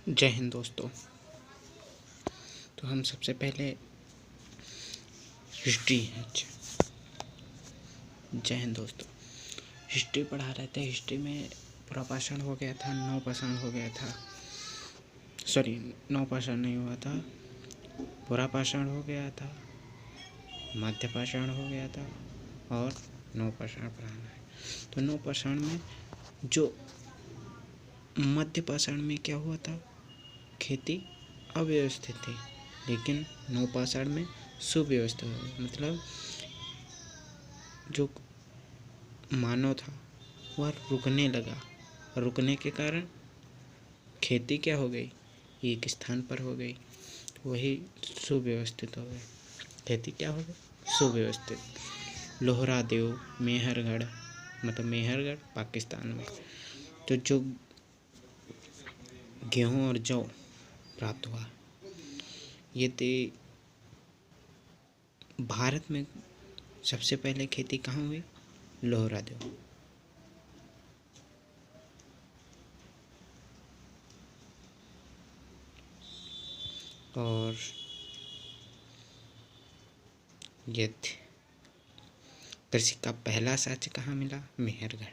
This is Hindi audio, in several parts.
जय हिंद दोस्तों। तो हम सबसे पहले हिस्ट्री जय हिंद दोस्तों। हिस्ट्री पढ़ा रहे थे। हिस्ट्री में पुरापाषाण हो गया था, नवपाषाण हो गया था। सॉरी, नवपाषाण नहीं हुआ था, पुरापाषाण हो गया था, मध्यपाषाण हो गया था और नवपाषाण पढ़ाना है। तो नवपाषाण में जो मध्यपाषाण में क्या हुआ था, खेती अव्यवस्थित थी, लेकिन नवपाषाण में सुव्यवस्था हुई। मतलब जो मानव था वह रुकने लगा। रुकने के कारण खेती क्या हो गई, एक स्थान पर हो गई, वही सुव्यवस्थित हो गई। खेती क्या हो गई, सुव्यवस्थित। लोहरा देव मेहरगढ़, मतलब मेहरगढ़ पाकिस्तान में, तो जो गेहूँ और जौ प्राप्त हुआ, ये भारत में सबसे पहले खेती कहाँ हुई, लोहरा देव। और ये कृषि का पहला साक्ष्य कहाँ मिला, मेहरगढ़,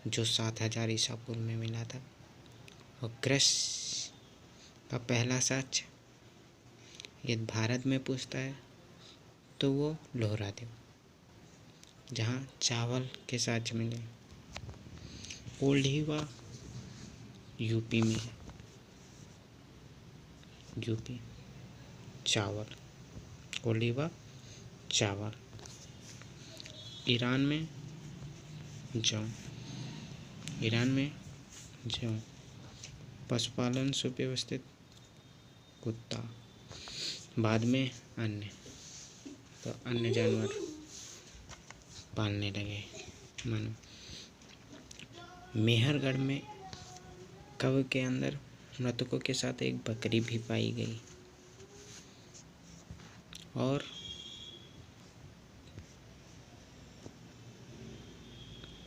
जो 7000 ईसा पूर्व में मिला था। और कृषि का पहला साक्ष्य यदि भारत में पूछता है तो वो लोहरा देव, जहाँ चावल के साक्ष्य मिले। ओल्डीवा यूपी में है, यूपी चावल, ओल्डीवा चावल। ईरान में जौ, ईरान में जौ। पशुपालन सुव्यवस्थित, कुत्ता। बाद में अन्य, तो अन्य जानवर पालने लगे मानो। मेहरगढ़ में कब्र के अंदर मृतकों के साथ एक बकरी भी पाई गई।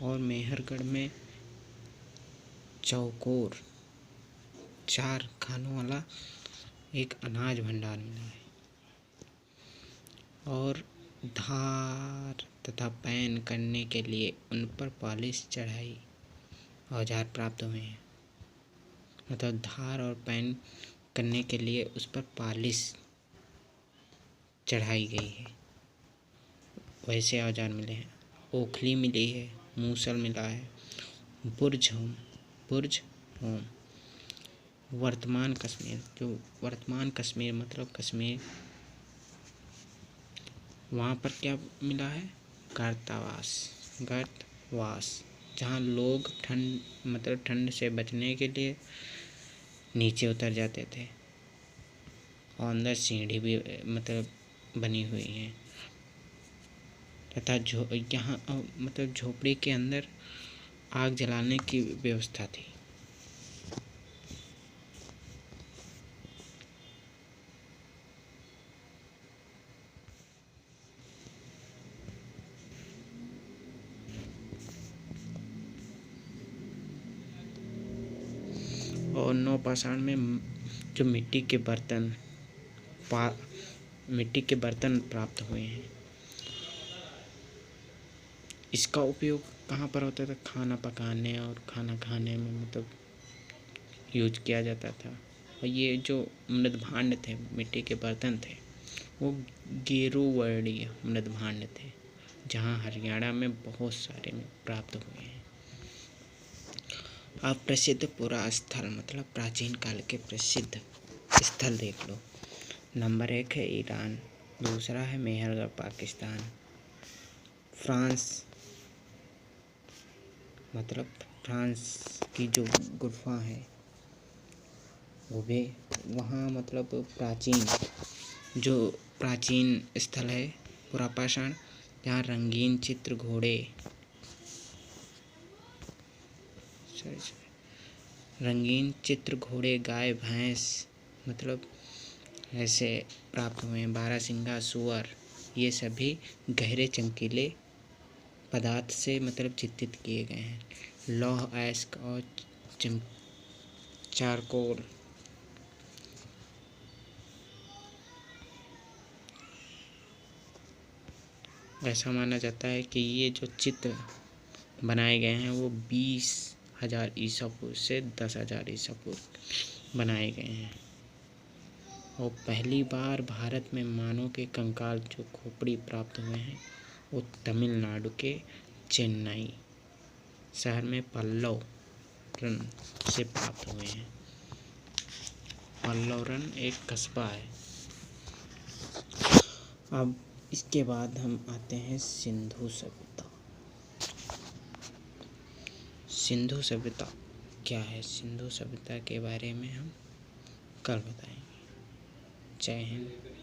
और मेहरगढ़ में चौकोर 4 खानों वाला एक अनाज भंडार मिला है। और धार तथा पैन करने के लिए उन पर पॉलिश चढ़ाई औजार प्राप्त हुए हैं। मतलब धार और पैन करने के लिए उस पर पॉलिश चढ़ाई गई है, वैसे औजार मिले हैं। ओखली मिली है, मूसल मिला है। बुर्ज होम वर्तमान कश्मीर, जो वर्तमान कश्मीर मतलब कश्मीर, वहाँ पर क्या मिला है, गर्तवास, जहाँ लोग ठंड से बचने के लिए नीचे उतर जाते थे। और अंदर सीढ़ी भी मतलब बनी हुई है, तथा यहाँ मतलब झोपड़ी के अंदर आग जलाने की व्यवस्था थी। और नवपाषाण में जो मिट्टी के बर्तन प्राप्त हुए हैं, इसका उपयोग कहाँ पर होता था, खाना पकाने और खाना खाने में मतलब यूज किया जाता था। और ये जो मृदभांड थे, मिट्टी के बर्तन थे, वो गेरुवर्णीय मृदभांड थे, जहाँ हरियाणा में बहुत सारे प्राप्त हुए हैं। आप प्रसिद्ध पुरा स्थल मतलब प्राचीन काल के प्रसिद्ध स्थल देख लो। नंबर 1 है ईरान, दूसरा है मेहरगढ़ पाकिस्तान। फ्रांस, मतलब फ्रांस की जो गुफा है वो भी वहाँ मतलब प्राचीन स्थल है पुरापाषाण, जहाँ रंगीन चित्र घोड़े गाय भैंस मतलब ऐसे प्राप्त हुए हैं। बारहसिंगा सूअर, ये सभी गहरे चमकीले पदार्थ से मतलब चित्रित किए गए हैं। लौह अयस्क और चारकोल। ऐसा माना जाता है कि ये जो चित्र बनाए गए हैं वो 20,000 ईसा पूर्व से 10,000 ईसा पूर्व बनाए गए हैं। और पहली बार भारत में मानव के कंकाल जो खोपड़ी प्राप्त हुए हैं वो तमिलनाडु के चेन्नई शहर में पल्लवरन से प्राप्त हुए हैं। पल्लवरन एक कस्बा है। अब इसके बाद हम आते हैं सिंधु सभ्यता। सिंधु सभ्यता क्या है? सिंधु सभ्यता के बारे में हम कल बताएंगे। जय हिंद।